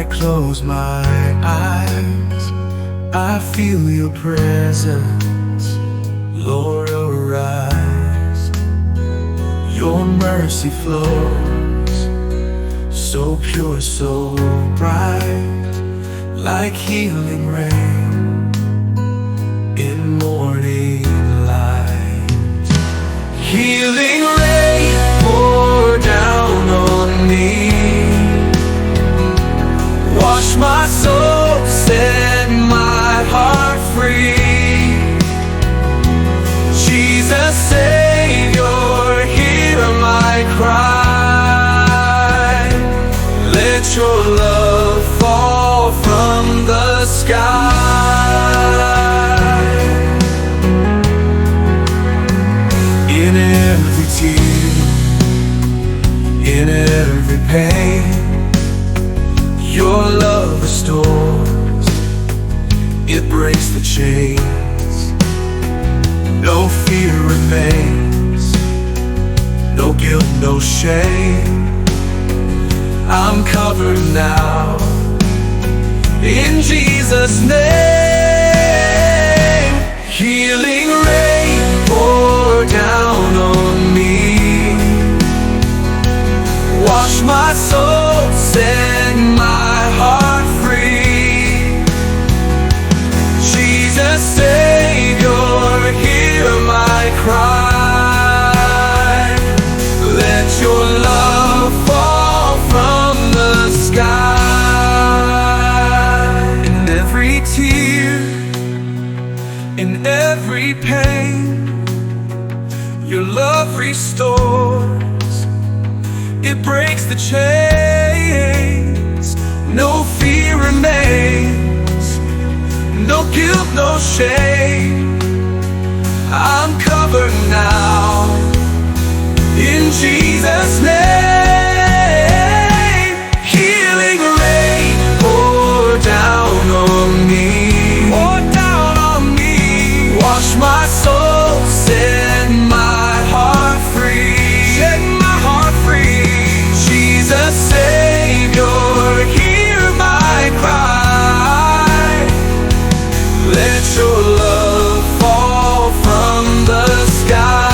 I close my eyes, I feel your presence. Lord, arise. Your mercy flows, so pure, so bright, like healing rain in morning light. Healing rain, pour down on me. Wash my soul, set my heart free. Jesus, Savior, hear my cry. Let your love fall from the sky. In every tear, in every pain, your love restores, it breaks the chains. No fear remains, no guilt, no shame. I'm covered now, in Jesus' name. Healing rain, pour down on me. Wash my soul, set my heart free. Jesus, Savior, hear my cry. Let your love fall from the sky. In every tear, in every pain, your love restores, it breaks the chains. No fear remains, no guilt, no shame. I'm covered now, in Jesus' name. Healing rain, pour down on me. Pour down on me. Wash my soul, set my heart free. Set my heart free. Jesus, Savior, hear my cry. Let your love fall from the sky.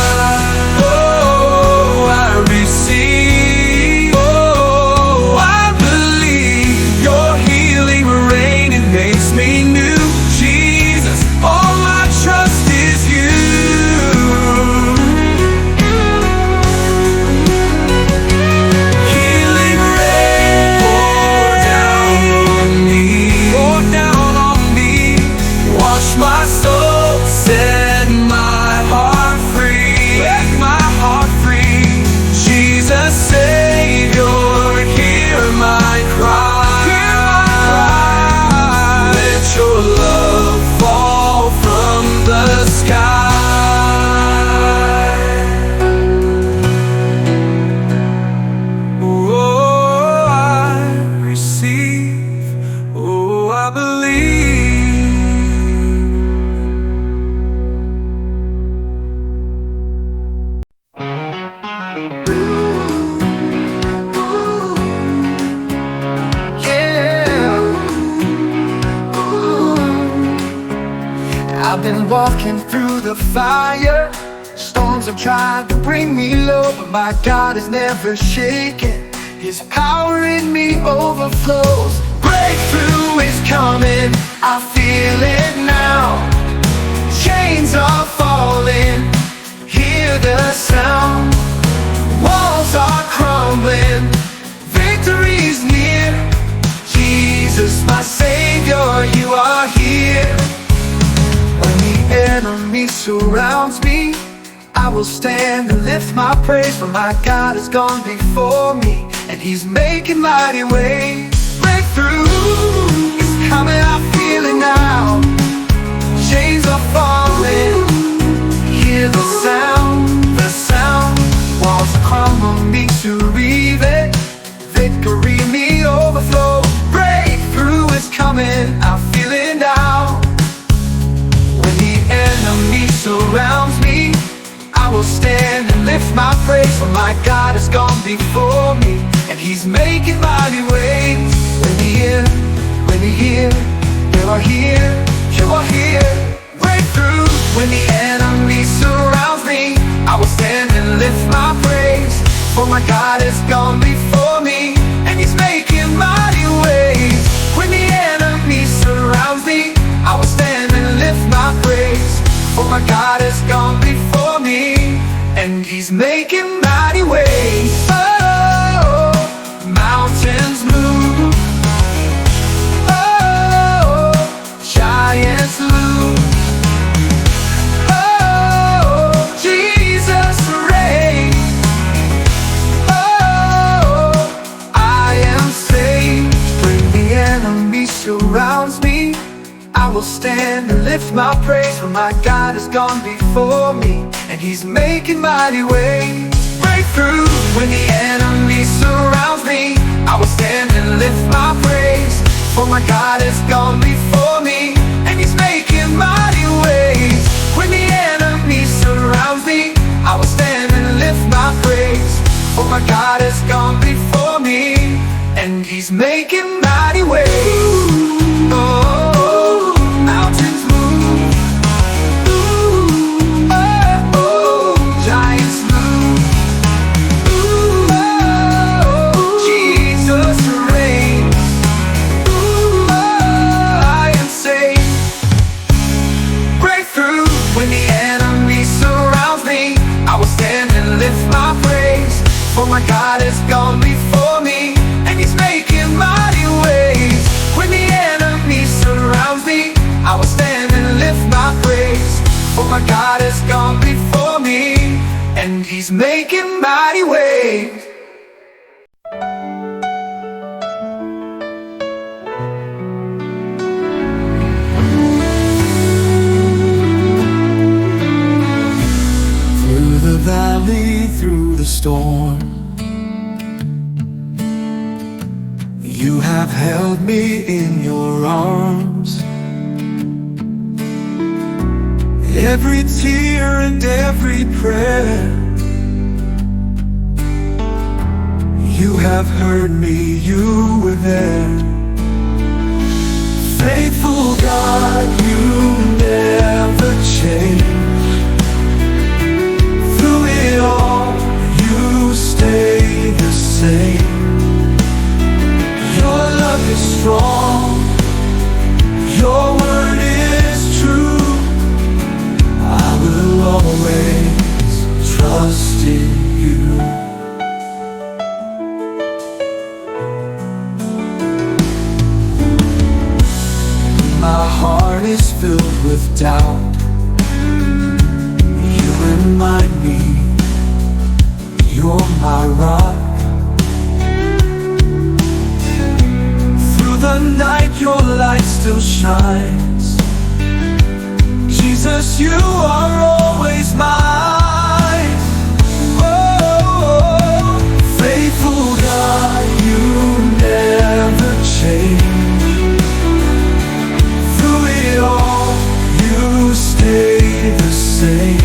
Oh, I receive. Oh, I believe your healing rain, it makes me new. Jesus, all my trust is you. Healing rain, pour down on me. Pour down on me. Wash my soul, set my heart free. Set my heart free. Jesus, Savior, hear my cry. Hear my cry. Let your love fall from the sky. Oh, I receive. Oh, I believe. I've been walking through the fire. Storms have tried to bring me low, but my God is never shaken. His power in me overflows. Breakthrough is coming, I feel it now. Chains are falling, hear the sound. Walls are crumbling, victory's near. Jesus, my Savior, you are here. When the enemy surrounds me, I will stand and lift my praise, for my God has gone before me, and He's making mighty ways. Breakthrough is coming, I feel it now. Chains are falling, hear the sound, the sound. Walls are crumbling, me to read it. Victory me overflow. Breakthrough is coming, I feel it now. When the enemy surrounds me, I will stand and lift my praise, for my God has gone before me, and He's making mighty ways. When the here, when you're here, you are here, you are here. Breakthrough when the enemy surrounds me. I will stand and lift my praise, for my God has gone before me, and He's making mighty ways. When the enemy surrounds me, I will stand and lift my praise, for my God has gone before me, and He's making mighty ways. Oh, mountains move. Oh, giants lose. Oh, Jesus reigns. Oh, I am saved. When the enemy surrounds me, I will stand and lift my praise, for my God has gone before me, and He's making mighty ways. Breakthrough when the enemy surrounds me, I will stand and lift my praise, for my God has gone before me, and He's making mighty ways. When the enemy surrounds me, I will stand and lift my praise, for my God has gone before me, and He's making mighty ways. Oh, mountains move. Ooh, oh, giants move. Ooh, oh, Jesus reigns. Ooh, I am saved. Breakthrough when the enemy surrounds me, I will stand and lift my praise, for my God has gone before me, and He's making mighty ways. When the enemy surrounds me, I will stand and lift my praise, for my God has gone before me, and He's making mighty ways. Through the valley, through the storm, You have held me in Your arms. Every tear and every prayer, You have heard me, You were there. Faithful God, You never change. Through it all, You stay the same. Your love is strong, Your word is true. I will always trust in You. My heart is filled with doubt, You remind me You're my rock. Through the night Your light still shines. Jesus, You are always mine. Oh, faithful God, You never change. Through it all, You stay the same.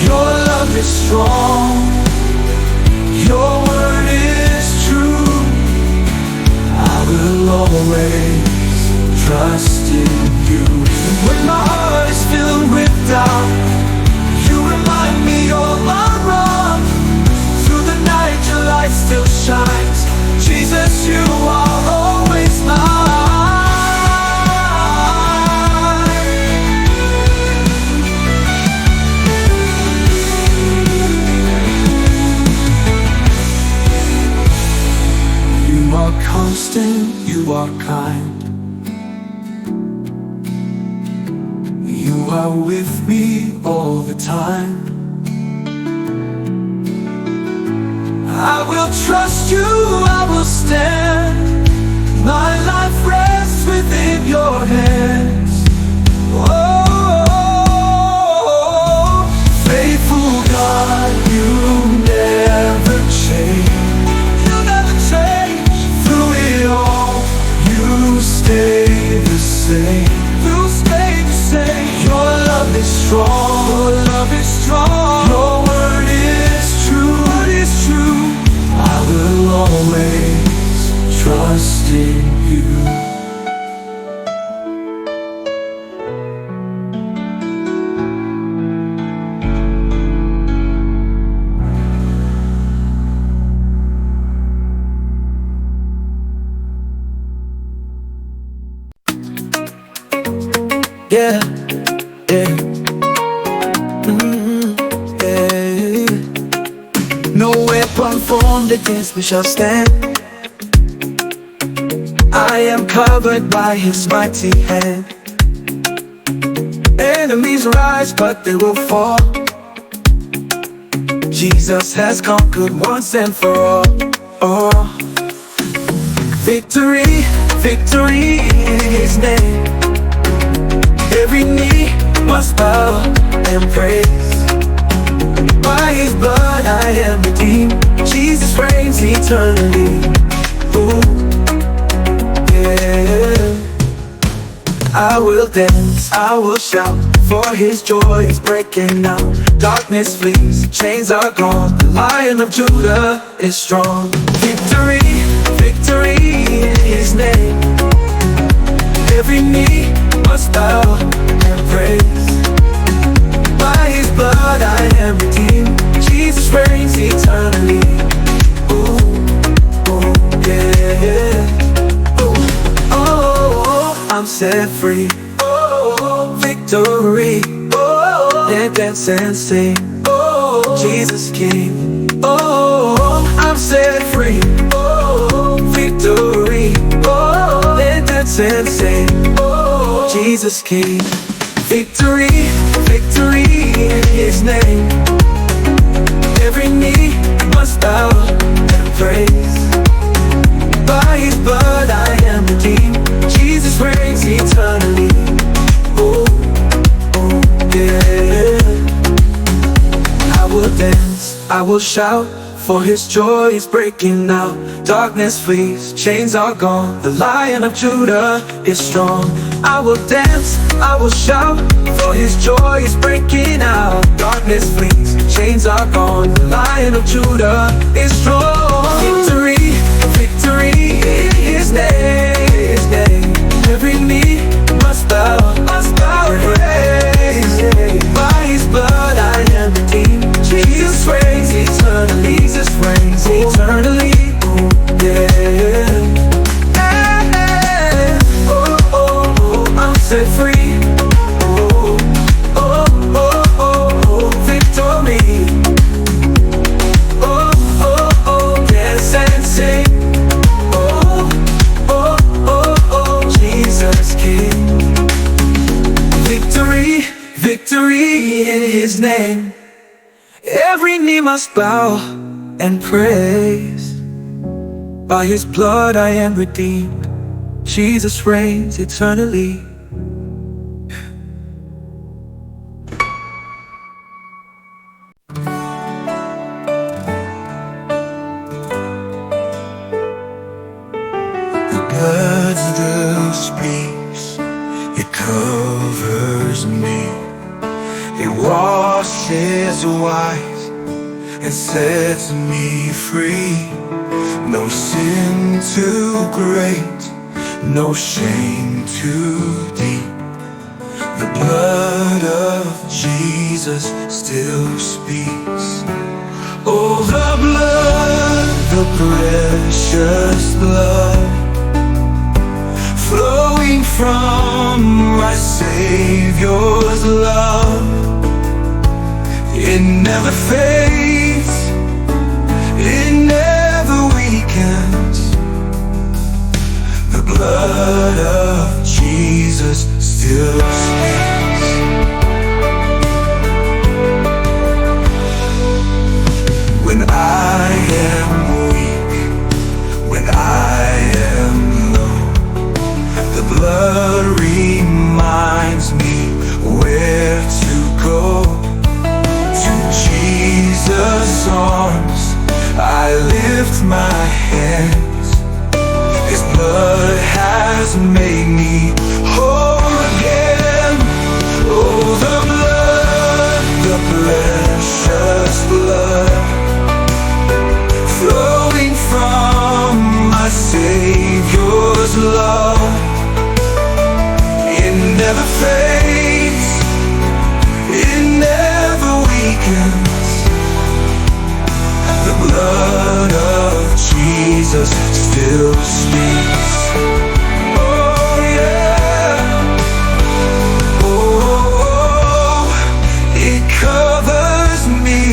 Your love is strong, Your word is true. I will always trust in You. And when my heart is filled with doubt, You remind me You're my rock. Through the night Your light still shines. Jesus, You are always mine. You are constant, You are kind. You are with me all the time. I will trust You, I will stand. My life rests within Your hands. Oh, faithful God, You never change. You never change. Through it all, You stay the same. You stay the same. Your love is strong. Your love is strong. Your word is true. Word is true. I will always trust in you. Yeah, yeah. Yeah. No weapon formed against me shall stand. I am covered by His mighty hand. Enemies rise, but they will fall. Jesus has conquered once and for all. Oh. Victory, victory in His name. Every knee must bow and praise. By His blood I am redeemed. Jesus reigns eternally. Ooh, yeah. I will dance, I will shout, for His joy is breaking out. Darkness flees, chains are gone. The Lion of Judah is strong. Victory, victory in His name. Every knee must bow and praise. By His blood I am redeemed. Jesus reigns eternally. Ooh, ooh, yeah. Ooh, oh, I'm set free. Oh, victory. Oh, let dance and sing. Oh, Jesus King. Oh, I'm set free. Oh, victory. Oh, let dance and sing. Jesus King. Victory, victory in His name. Every knee must bow and praise. By His blood I am redeemed. Jesus reigns eternally. Oh, oh, yeah. I will dance, I will shout, for His joy is breaking out. Darkness flees, chains are gone. The Lion of Judah is strong. I will dance, I will shout, for His joy is breaking out. Darkness flees, chains are gone. The Lion of Judah is strong. Victory, victory in His name. His name. Every knee must bow and praise. By His blood I am redeemed. Jesus reigns eternally. Jesus reigns eternally. Yeah. Set free. Oh, oh, oh, oh, oh, victory. Oh, oh, oh, dance and sing. Oh, oh, oh, oh, Jesus King. Victory, victory in His name. Every knee must bow and praise. By His blood I am redeemed. Jesus reigns eternally. Blood still speaks, it covers me. It washes white and sets me free. No sin too great, no shame too deep. The blood of Jesus still speaks. Oh, the blood, the precious blood, flowing from my Savior's love. It never fades, it never weakens. The blood of Jesus still speaks. When I am weak, when I am low, the blood reminds me where to go. To Jesus' arms I lift my hands. His blood has made me whole again. never fades, it never weakens. The blood of Jesus still speaks. Oh yeah, oh, it covers me.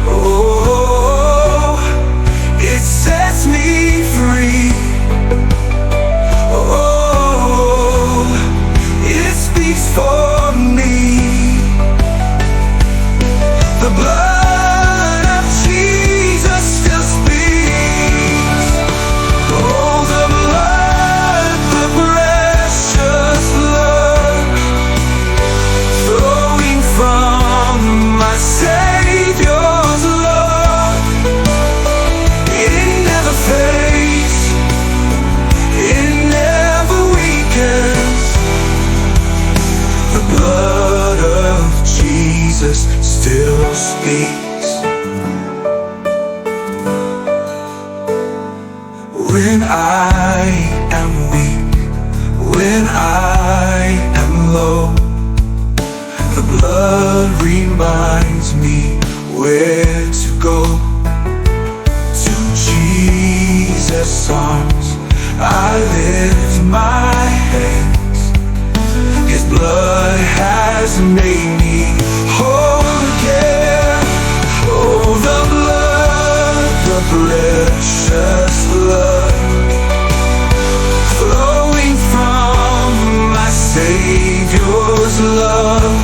Oh, it sets me free. Oh, it speaks for me. The blood of Jesus still speaks. Oh, the blood, the precious blood flowing from my Savior's love. It never fades, it never weakens. The blood of Jesus still speaks. When I am weak, when I am low, the blood reminds me where to go. To Jesus' arms I lift my hands. His blood has made me whole again. Oh, the blood, the precious blood flowing from my Savior's love.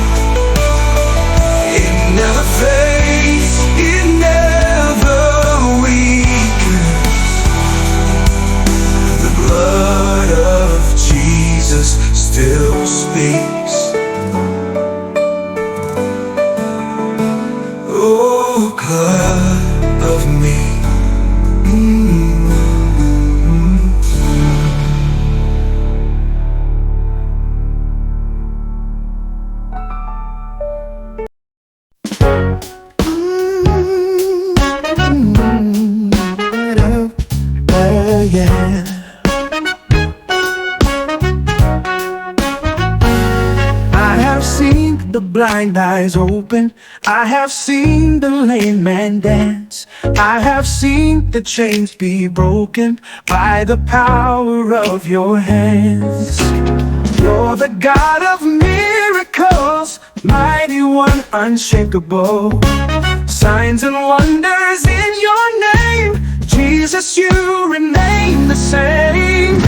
It never fades, it never weakens. The blood of Jesus still speaks. Oh, blood of me. Yeah. I have seen the blind eyes open, I have seen the lame man dance, I have seen the chains be broken by the power of your hands. You're the God of miracles, mighty one, unshakable. Signs and wonders in your name, Jesus, you remain the same.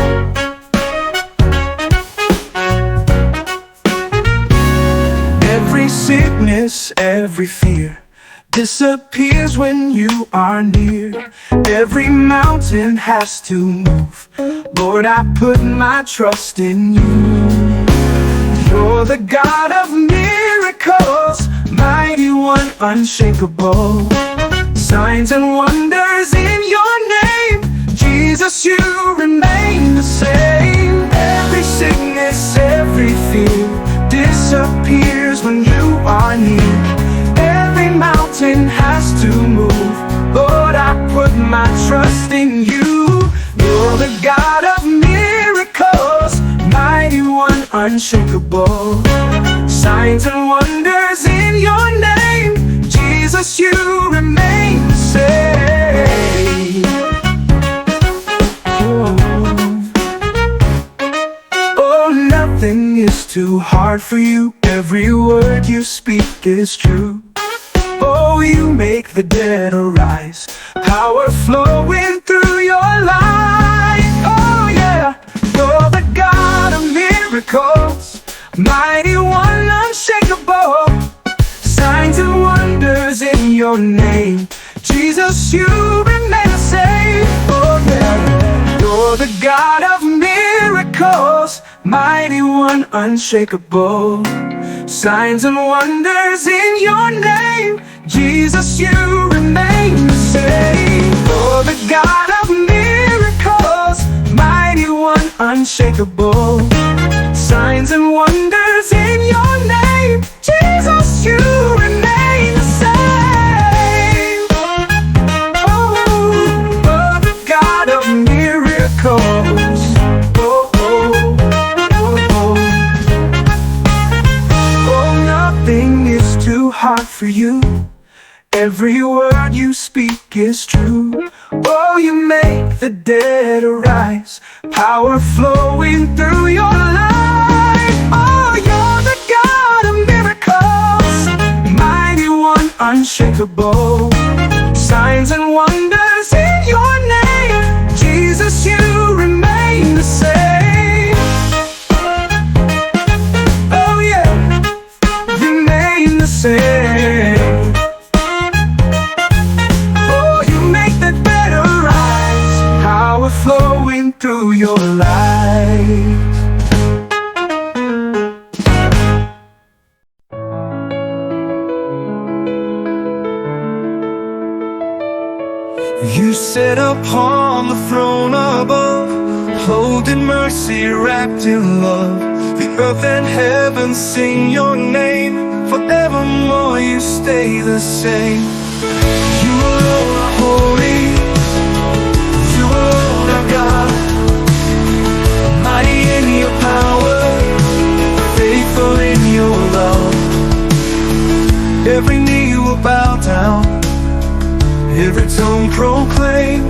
Every sickness, every fear disappears when you are near. Every mountain has to move. Lord, I put my trust in you. You're the God of miracles, mighty one, unshakable. Signs and wonders in your name, Jesus, you remain the same. Every sickness, every fear disappears when you are near. Every mountain has to move. Lord, I put my trust in you. You're the God of miracles, mighty one, unshakable. Signs and wonders in your name, Jesus, you remain the same. Oh, nothing is too hard for you. Every word you speak is true. Oh, you make the dead arise, power flowing through your life. Oh yeah, you're the God of miracles, mighty one, unshakable. Signs and wonders in your name, Jesus, you remain the same. Oh yeah, you're the God of miracles, mighty one, unshakable. Signs and wonders in your name, Jesus, you remain the same. You're the God of miracles, mighty one, unshakable. Signs and wonders in your name, Jesus, you remain the same. Oh, the God of miracles. Oh, oh, oh, oh. Every word you speak is true. Oh, you make the dead arise, power flowing through your life. Oh, you're the God of miracles, mighty one, unshakable. Signs and wonders in your name, Jesus, you remain the same. Oh yeah, remain the same. Oh, you make that better rise, power flowing through your life. You sit upon the throne above, clothed in mercy, wrapped in love. The earth and heaven sing your name, forevermore you stay the same. You alone are holy, you alone are God, mighty in your power, faithful in your love. Every knee will bow down, every tongue proclaim,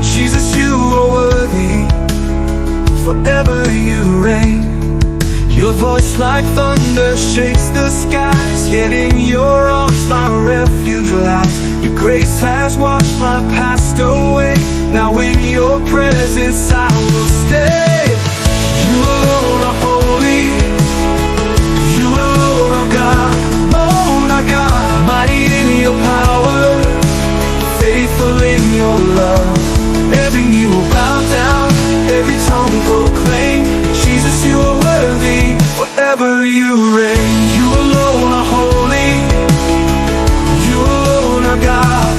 Jesus, you are worthy, forever you reign. Your voice like thunder shakes the skies, yet in your arms my refuge lies. Your grace has washed my past away, now in your presence I will stay. You alone are holy, you alone are God, mighty in your power, faithful in your love. Every knee will bow down, every tongue proclaim, Jesus, you are worthy, forever you reign. You alone are holy, you alone are God.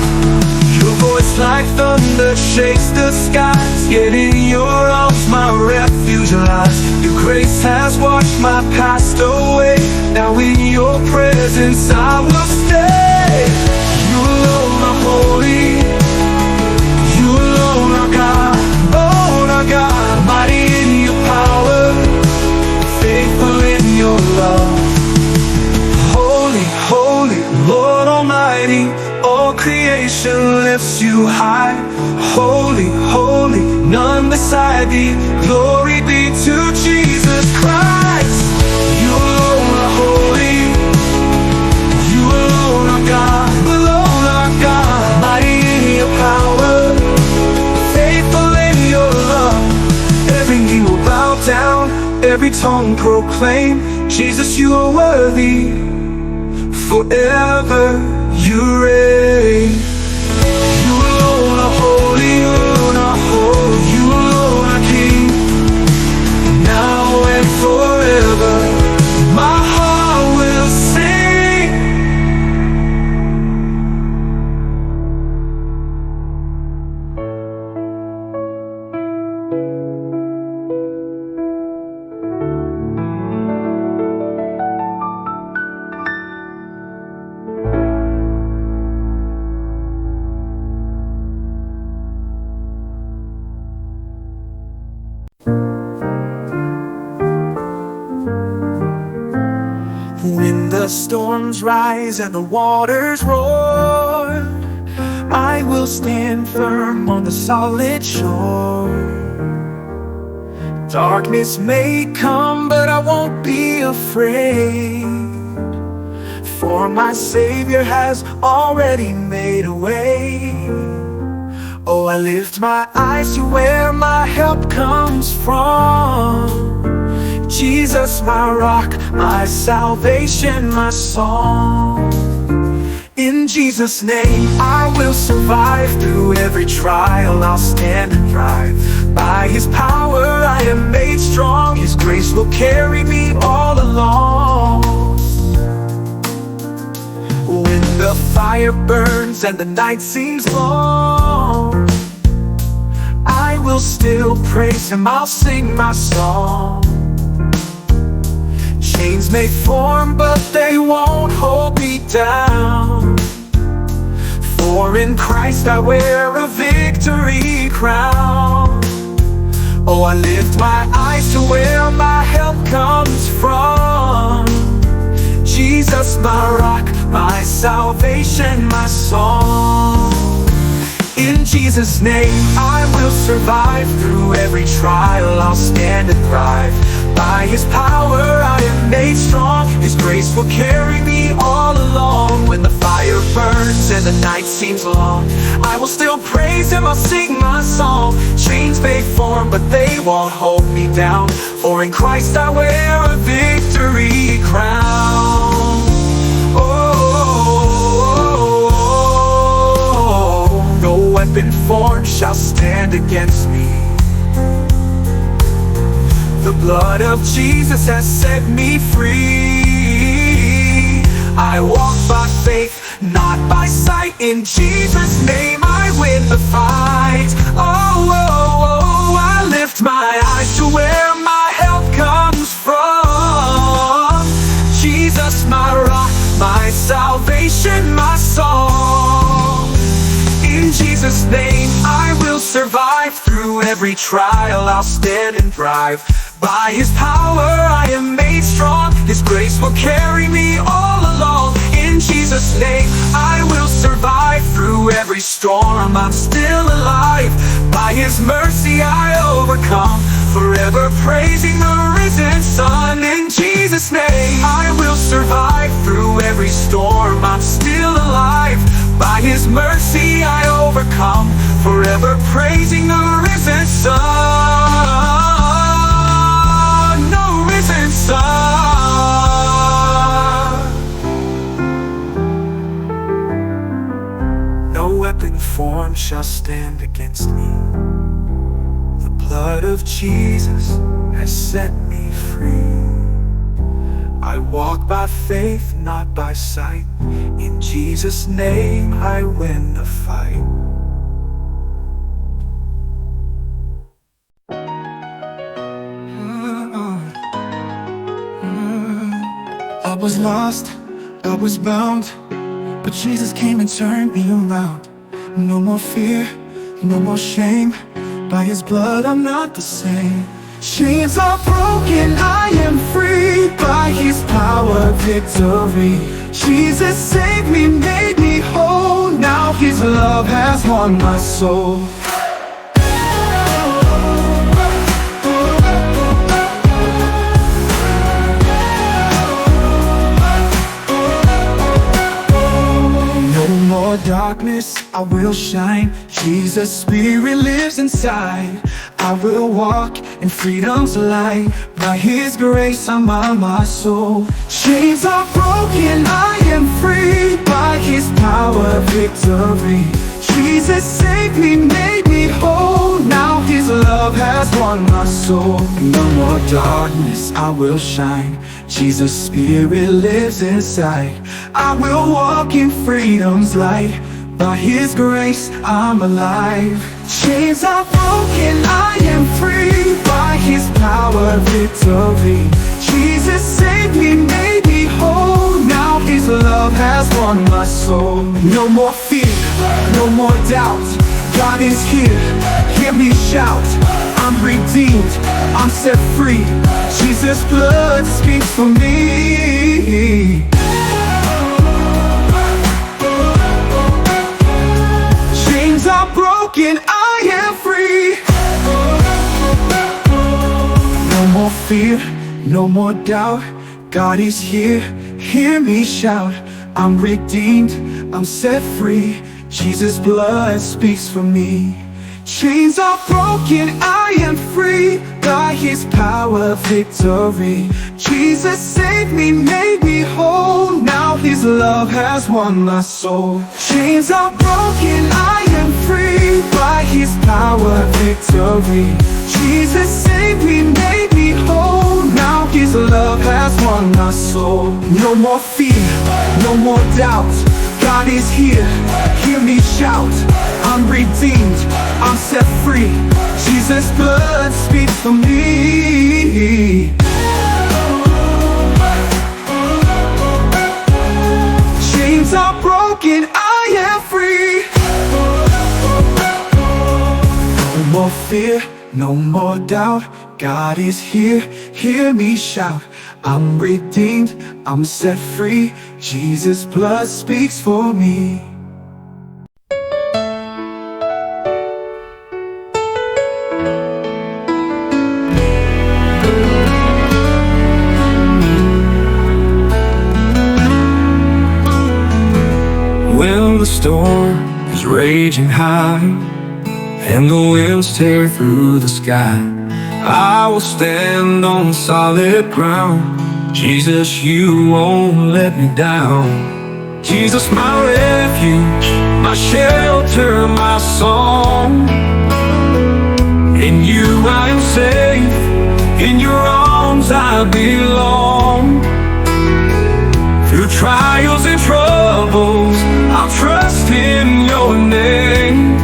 Your voice like thunder shakes the skies, yet in your arms my refuge lies. Your grace has washed my past away, now in your presence I will stay. You alone are holy, you alone are God, mighty in your power, faithful in your love. Holy, holy, Lord Almighty, all creation lifts you high. Holy, holy, none beside thee, glory be to Jesus Christ. You alone are holy, you alone are God, mighty in your power, faithful in your love. Every knee will bow down, every tongue proclaim, Jesus, you are worthy, forever you reign. You alone are holy, you alone are holy, you alone are King, now and forever my heart will sing. When the storms rise and the waters roar, I will stand firm on the solid shore. Darkness may come, but I won't be afraid, for my Savior has already made a way. Oh, I lift my eyes to where my help comes from, Jesus, my rock, my salvation, my song. In Jesus' name I will survive, through every trial I'll stand and thrive. By His power I am made strong, His grace will carry me all along. When the fire burns and the night seems long, I will still praise Him, I'll sing my song. Chains may form, but they won't hold me down, for in Christ I wear a victory crown. Oh, I lift my eyes to where my help comes from, Jesus, my rock, my salvation, my song. In Jesus' name I will survive. Through every trial I'll stand and thrive. By His power I am made strong. His grace will carry me all along. When the fire burns and the night seems long, I will still praise Him, I'll sing my song. Chains may form but they won't hold me down, for in Christ I wear a victory crown. No weapon formed shall stand against me. The blood of Jesus has set me free. I walk by faith, not by sight. In Jesus' name I win the fight. Oh, oh, oh, I lift my eyes to where my help comes from. Jesus, my rock, my salvation, my song. In Jesus' name I will survive. Through every trial I'll stand and thrive. By His power I am made strong. His grace will carry me all along. In Jesus' name I will survive. Through every storm I'm still alive. By His mercy I overcome, forever praising the risen Son. In Jesus' name I will survive. Through every storm I'm still alive. By His mercy I overcome, forever praising the risen Son. The risen Son. No weapon formed shall stand against me. The blood of Jesus has set me free. I walk by faith, not by sight. In Jesus' name I win the fight. I was lost, I was bound, but Jesus came and turned me around. No more fear, no more shame. By His blood I'm not the same. Chains are broken, I am free. By His power, victory. Jesus saved me, made me whole. Now His love has won my soul. Darkness, I will shine. Jesus' Spirit lives inside. I will walk in freedom's light. By His grace I'm on my soul. Chains are broken, I am free. By His power, victory. Jesus saved me, made me whole. Now His love has won my soul. No more darkness, I will shine. Jesus' Spirit lives inside. I will walk in freedom's light. By His grace I'm alive. Chains are broken, I am free. By His power, victory. Jesus saved me, made me whole. Now His love has won my soul. No more fear, no more doubt. God is here, hear me shout. I'm redeemed, I'm set free. Jesus' blood speaks for me. Chains are broken, I am free. No more fear, no more doubt. God is here, hear me shout. I'm redeemed, I'm set free. Jesus' blood speaks for me. Chains are broken, I am free. By His power, victory. Jesus saved me, made me whole. Now His love has won my soul. Chains are broken, I am free. By His power, victory. Jesus saved me, made me whole. Now His love has won my soul. No more fear, no more doubt. God is here, hear me shout. I'm redeemed, I'm set free. Jesus' blood speaks for me. Chains are broken, I am free. No more fear, no more doubt. God is here, hear me shout. I'm redeemed, I'm set free. Jesus' blood speaks for me. When the storm is raging high and the winds tear through the sky, I will stand on solid ground. Jesus, you won't let me down. Jesus, my refuge, my shelter, my song. In you I am safe, in your arms I belong. Through trials and troubles, I'll trust in your name.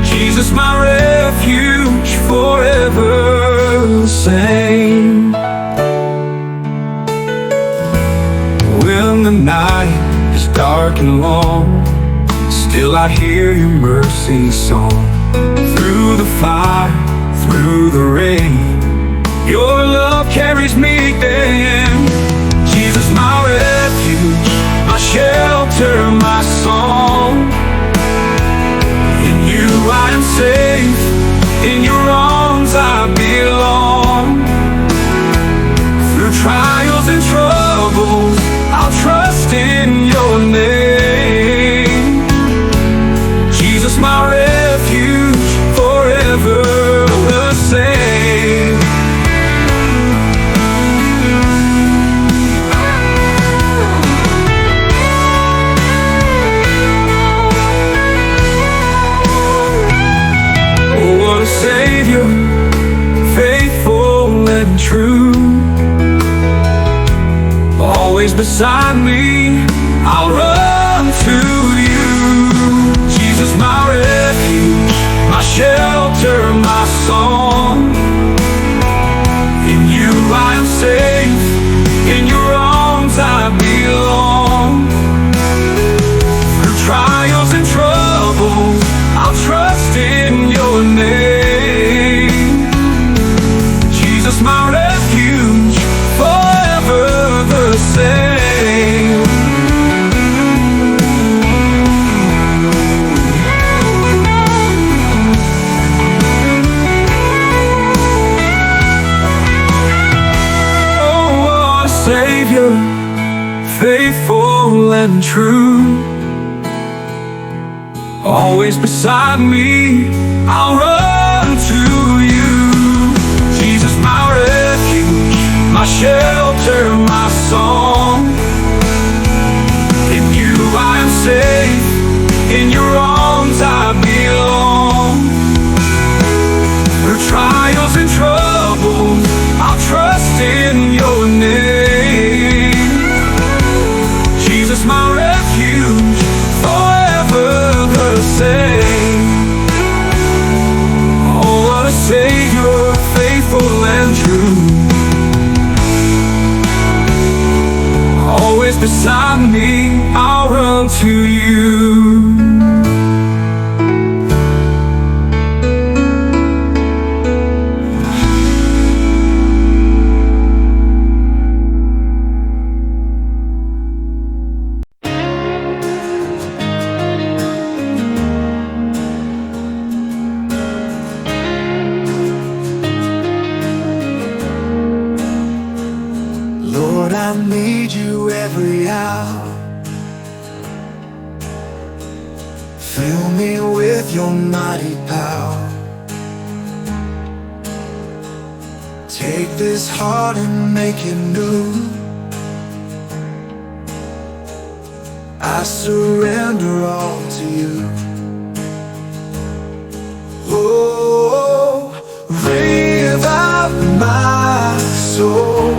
Jesus, my refuge, forever the same. When the night is dark and long, still I hear your mercy song. Through the fire, through the rain, your love carries me in. Jesus, my refuge, my shelter, my song. In you I am safe, in your arms I belong. Through trials and troubles, I'll trust in your name. Jesus, my refuge, forever the same. Savior, faithful and true, always beside me, I'll run to you. Jesus, my refuge, my shelter, my song. In you I am safe, in your arms I belong. Through trials and troubles, I'll trust in your name. Jesus, my refuge, forever the same. Oh, what a Savior, faithful and true, always beside me, I'll run to you. Jesus, my refuge, my shelter, my song. In you I am safe, in your arms I belong. Through trials and troubles, I'll trust in your name. Jesus, my refuge, forever the same. Oh, what a Savior, faithful and true, always beside me, I'll run to you. Lord, I need you every hour. Fill me with your mighty power. Take this heart and make it new. I surrender all to you. Oh, revive my soul.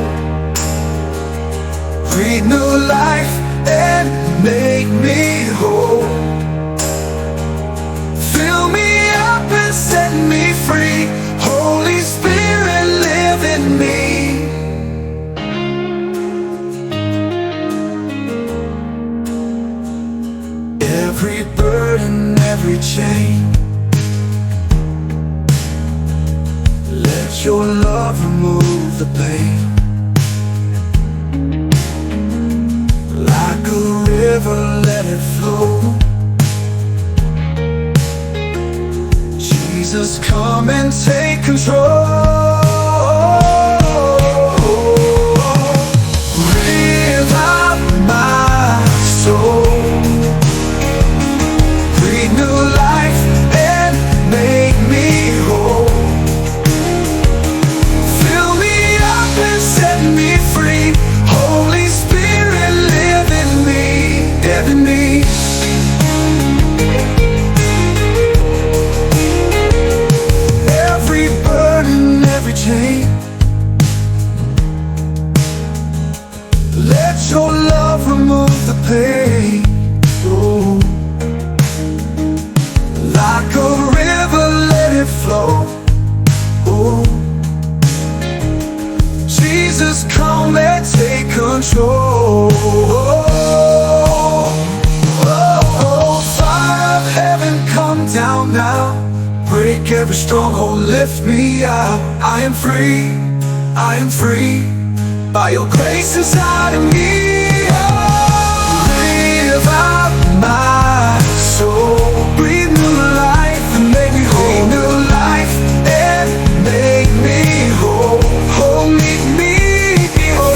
Breathe new life and make me whole. Fill me up and set me free. Holy Spirit, live in me. Every burden, every chain, let Let your love remove the pain. Like a river, let it flow. Jesus, come and take control. Revive my soul. Breathe new life and make me whole. Fill me up and set me free. Holy Spirit, live in me, live in me. Every burden, every chain, let your love remove the pain. Oh. Like a river, let it flow. Oh. Jesus, come and take control. Fire of heaven, come down now. Break every stronghold, lift me out. I am free, I am free. By your grace inside of me. Revive my soul. Breathe new life and make me whole. New life and make me whole. Hold me,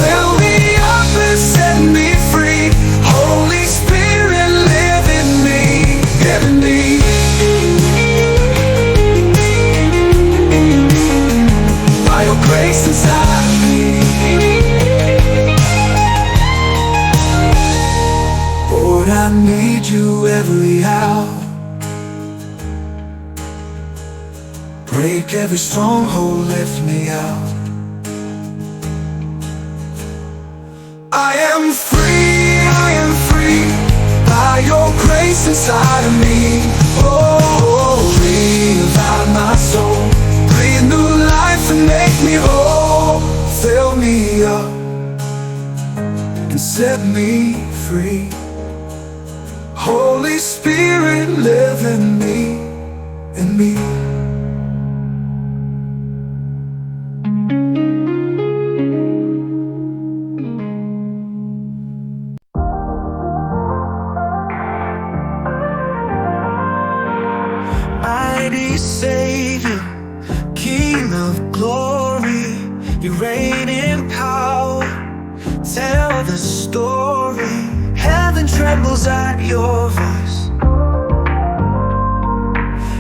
fill me up and set me free. Holy Spirit, live in me, live in me. By your grace inside of me. Lord, I need you every hour. Break every stronghold, lift me out. I am free, I am free. By your grace inside of me. Oh, revive my soul. Breathe new life and make me whole. Fill me up and set me free. Holy Spirit, live in me, in me. Mighty Savior, King of glory, you reign in power. Tell the story. Heaven trembles at your voice.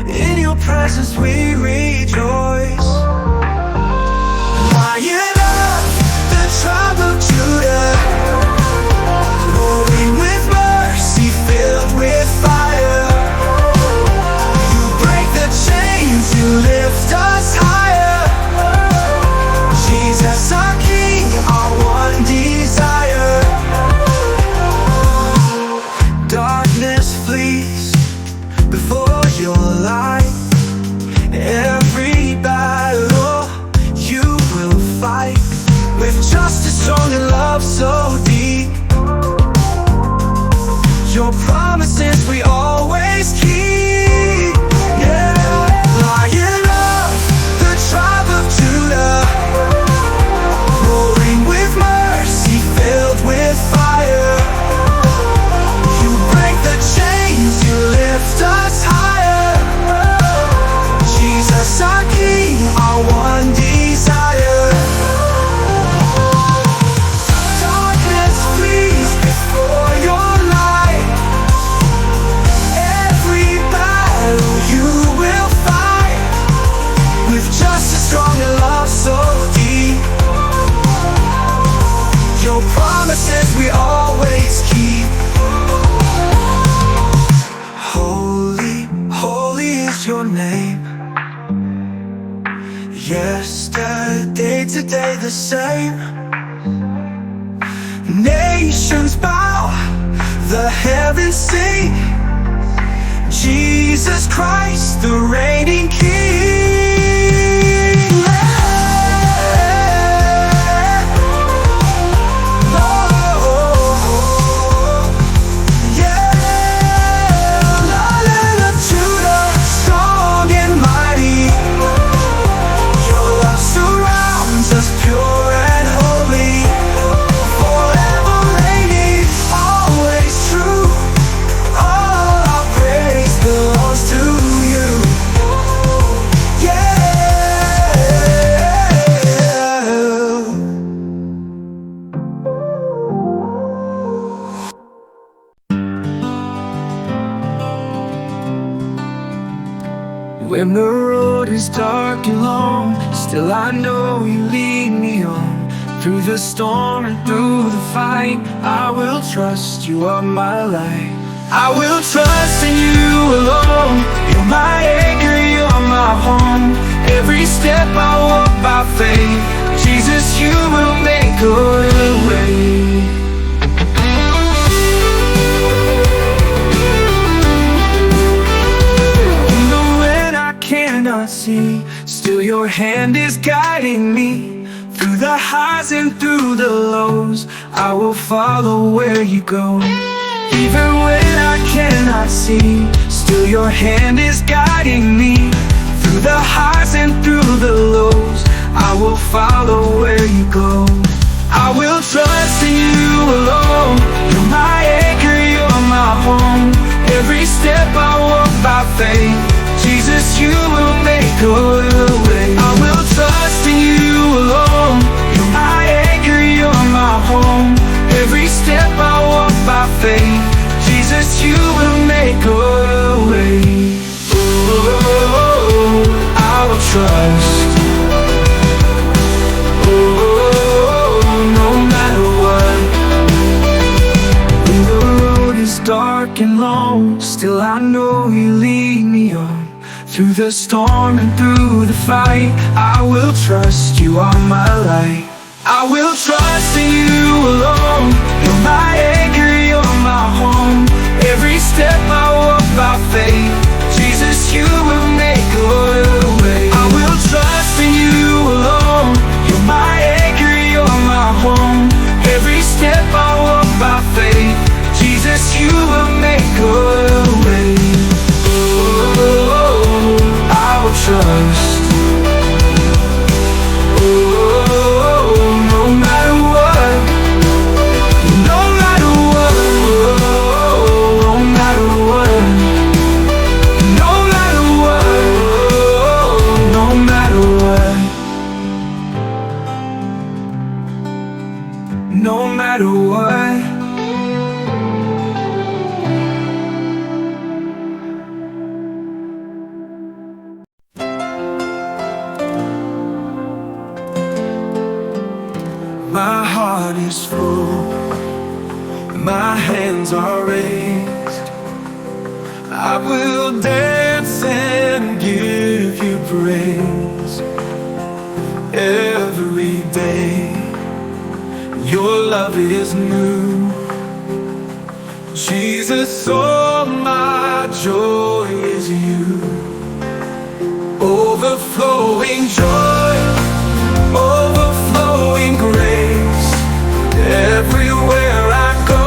In your presence we rejoice. Lion of the tribe of Judah, roaring with mercy, filled with fire. You break the chains, you lift us higher. Jesus, our King, our one desire. Darkness flees before your light. Every battle you will fight with justice strong and love so deep. Your promises we always keep. Yeah, Lion of the tribe of Judah, roaring with mercy, filled with fire. You break the chains, you lift us higher. Jesus, our King, our one desire. Darkness flees before your light. Every battle you will fight with justice strong and love so deep. Your promises we always keep. Holy, holy is your name. Yesterday, today the same. Nations bow, the heavens sing. Jesus Christ, the reigning King. Lion of Judah, strong and mighty. Your love When the road is dark and long, still I know you lead me on. Through the storm and through the fight, I will trust you are my light. I will trust in you alone. You're my anchor, you're my home. Every step I walk by faith, Jesus, you will make a way. Cannot see, still your hand is guiding me. Through the highs and through the lows, I will follow where you go. Even when I cannot see, still your hand is guiding me. Through the highs and through the lows, I will follow where you go. I will trust in you alone. You're my anchor, you're my home. Every step I walk by faith, Jesus, you will make a way. I will trust in you alone. You're my anchor, you're my home. Every step I walk by faith, Jesus, you will make a way. Oh, I will trust. Oh, no matter what. When the road is dark and long, still I know you lead me on. Through the storm and through the fight, I will trust you are my light. I will trust in you alone. You're my anchor, you're my home. Every step I walk by faith, Jesus, you will make a way. I will trust in you alone. You're my anchor, you're my home. Every step I walk by faith, Jesus, you will make a way. Trust. Oh, no matter what, no matter what, no matter what, no matter what, no matter what, no matter what. My heart is full, my hands are raised. I will dance and give you praise. Every day, your love is new. Jesus, all my joy is you. Overflowing joy, overflowing grace. Everywhere I go,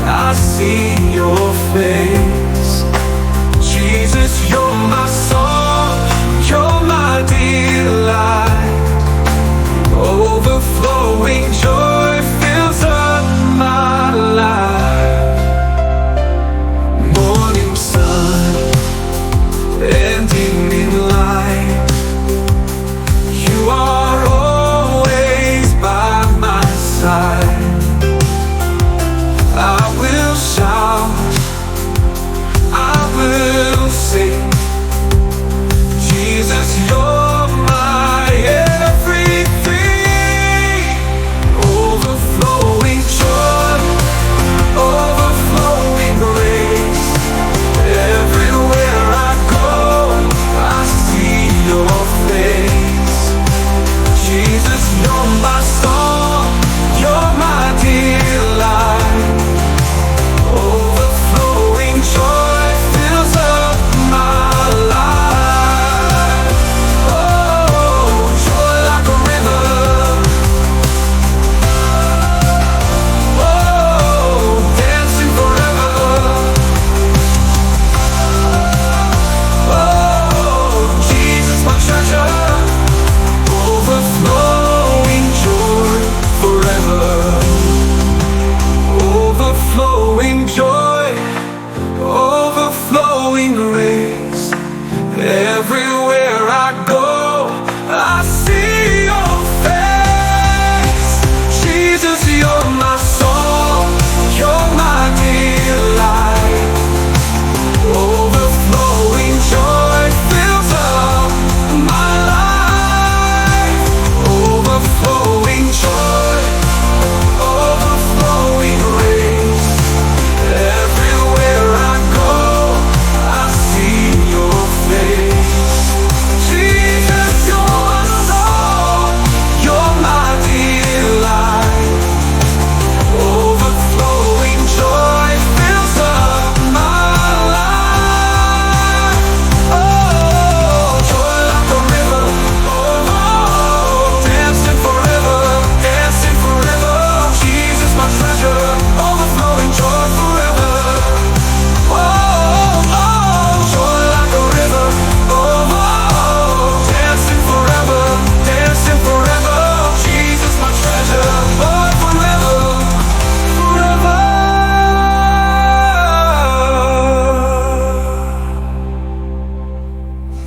I see your face. Jesus, you're my song, you're my delight. Overflowing joy fills up my life. Morning sun and evening light, you are always by my side. I will shout, I will sing. Jesus, you're my everything. Overflowing joy, overflowing grace. Everywhere I go, I see I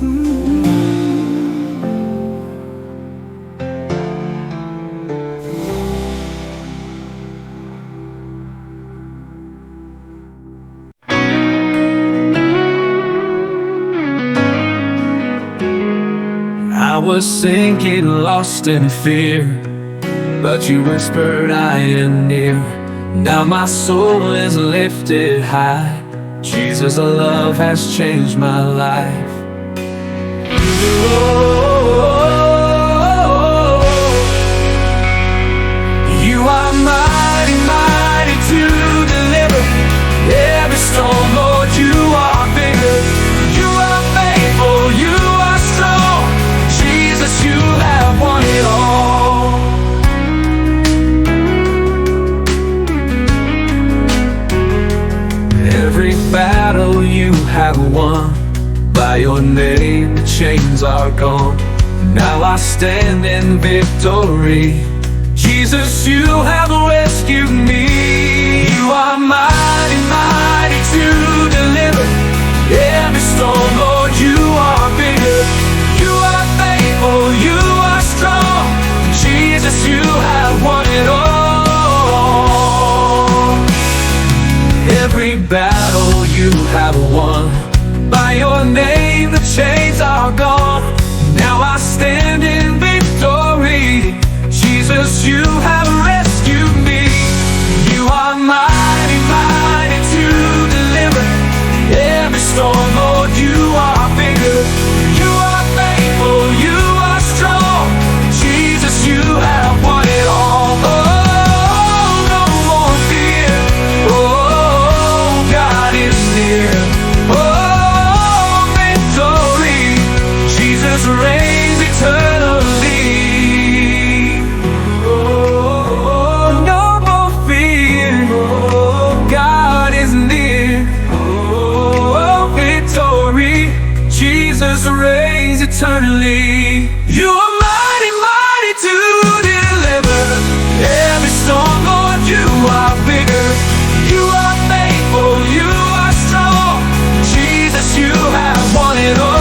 was sinking, lost in fear, but you whispered, I am near. Now my soul is lifted high. Jesus' love has changed my life. Oh, you are mighty, mighty to deliver. Every storm, Lord, you are bigger. You are faithful, you are strong. Jesus, you have won it all. Every battle you have won, by your name the chains are gone. Now I stand in victory. Jesus, you have rescued me. You are mighty, mighty to deliver. Every storm, Lord, you are bigger. You are faithful, you are strong. Jesus, you have won it all. Every battle you have won, by your name the chains are gone. Now I stand in victory. Jesus, you have rescued me. You are mighty, mighty to deliver. Every storm, Lord, you are bigger. You are faithful, you are strong. Jesus, you have won it all. Oh, no more fear. Oh, God is near. Oh, victory. Jesus reigns eternally. Oh, no more fear. Oh, God is near. Oh, victory. Jesus reigns eternally. You are mighty, mighty to deliver. Every storm, Lord, you are bigger. You are faithful, you are strong. Jesus, you have won it all.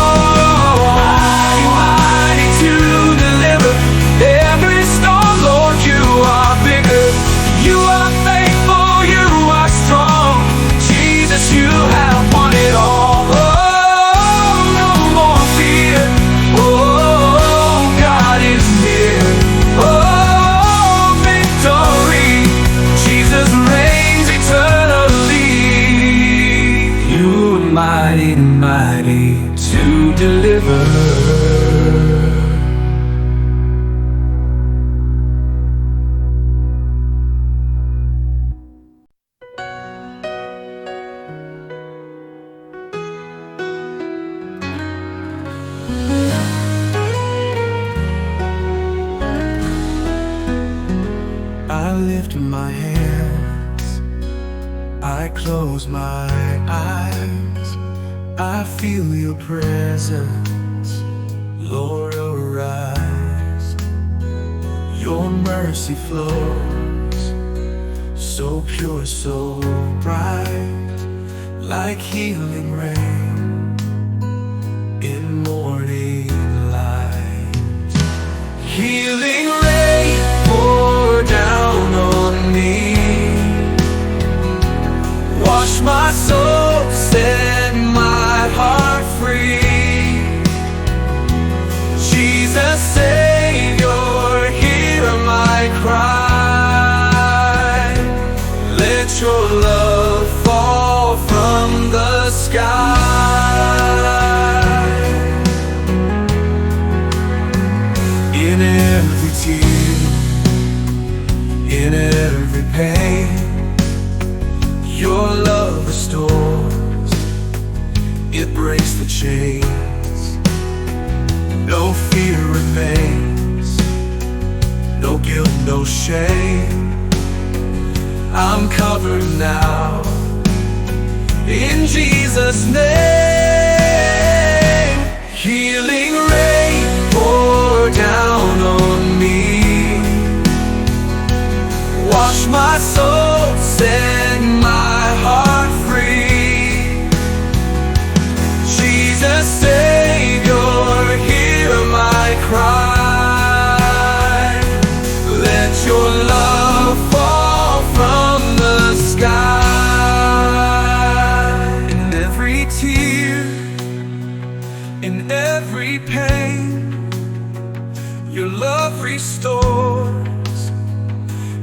Mighty, mighty to deliver. Every storm, Lord, you are bigger. You are faithful, you are strong. Jesus, you have won it all. Oh, no more fear. Oh, God is near. Oh, victory. Jesus reigns eternally. You are mighty, mighty to deliver. I lift my hands, I close my eyes, I feel your presence, Lord, arise. Your mercy flows, so pure, so bright, like healing rain in morning light. Healing rain, pour down on me. Wash my soul, set my heart free. Jesus, Savior, hear my cry. Let your love fall from the sky. In every tear, in every pain, your love restores, it breaks the chains. No fear remains, no guilt, no shame. I'm covered now, in Jesus' name. Healing rain, pour down on me. Wash my soul, set my heart free. Jesus, Savior, every pain. Your love restores,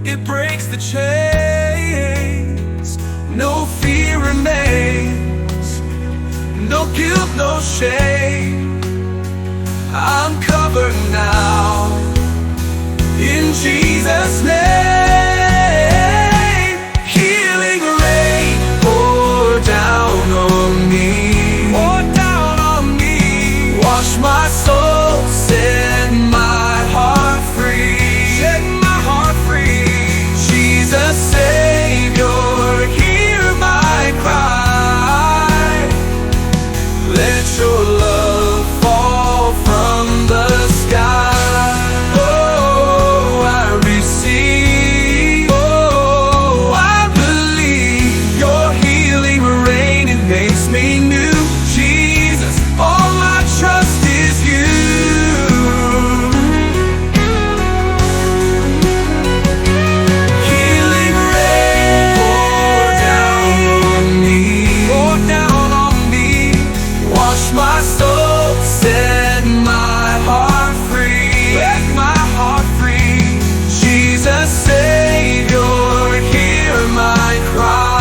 it breaks the chains. No fear remains, no guilt, no shame. I'm covered now in Jesus' name. Healing rain pour down on me, pour down on me. Wash my soul, set my heart free, set my heart free. Jesus Savior, hear my cry. Let your love fall from the sky. Makes me new, Jesus, all my trust is you. Healing rain pour down on me, pour down on me. Wash my soul, set my heart free, set my heart free. Jesus Savior, hear my cry.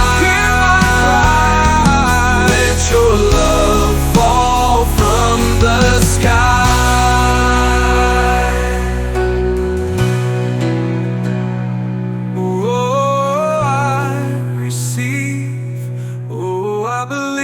Your love fall from the sky. Oh, I receive. Oh, I believe.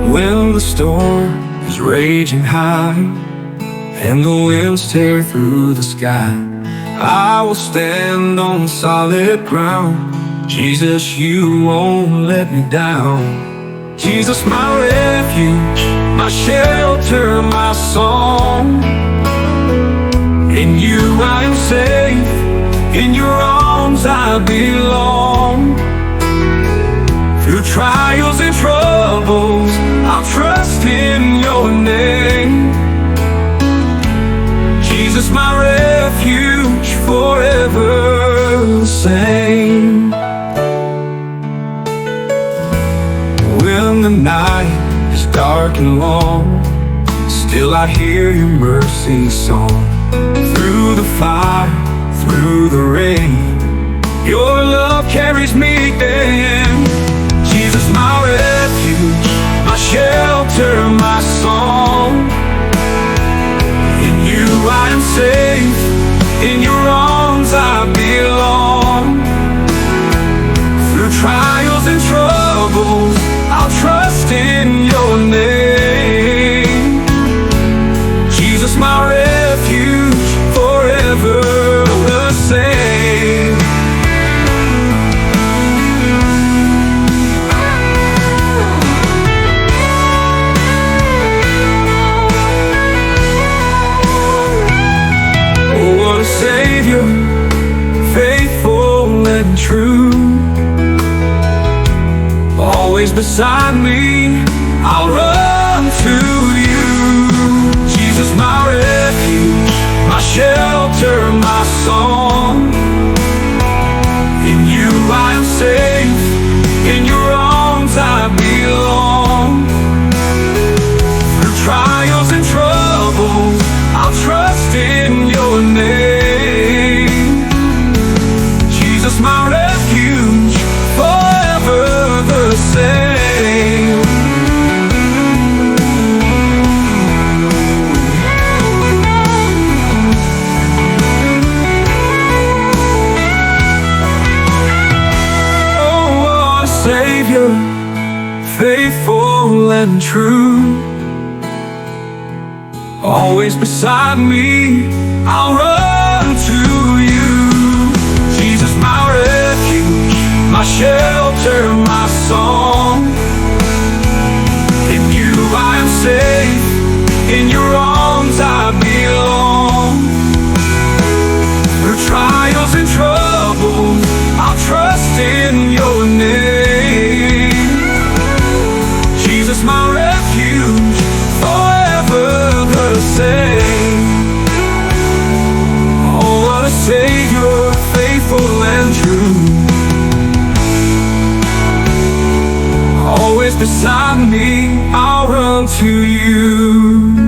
When the storm is raging high and the winds tear through the sky, I will stand on solid ground. Jesus, you won't let me down. Jesus, my refuge, my shelter, my song. In you I am safe, in your arms I belong. Through trials and troubles, I'll trust in your name. Jesus, my refuge, forever the same. When the night is dark and long, still I hear your mercy song. Through the fire, through the rain, your love carries me in. Jesus, my refuge, my shelter, my song. In you I am safe, in your arms I belong. Through trials and troubles, I'll trust in your name. Jesus, my refuge, forever the same. Savior, faithful and true, always beside me, I'll run to you. Jesus, my refuge, my shelter, my song. In you I am safe, in your arms I belong. Through trials and troubles, I'll trust in your name. Jesus, my refuge, forever the same. Oh, what a Savior, faithful and true, always beside me, I'll run to you. Jesus, my refuge, my shelter, my song. In you I am safe, in your arms I belong. Through trials and troubles, I'll trust beside me, I'll run to you.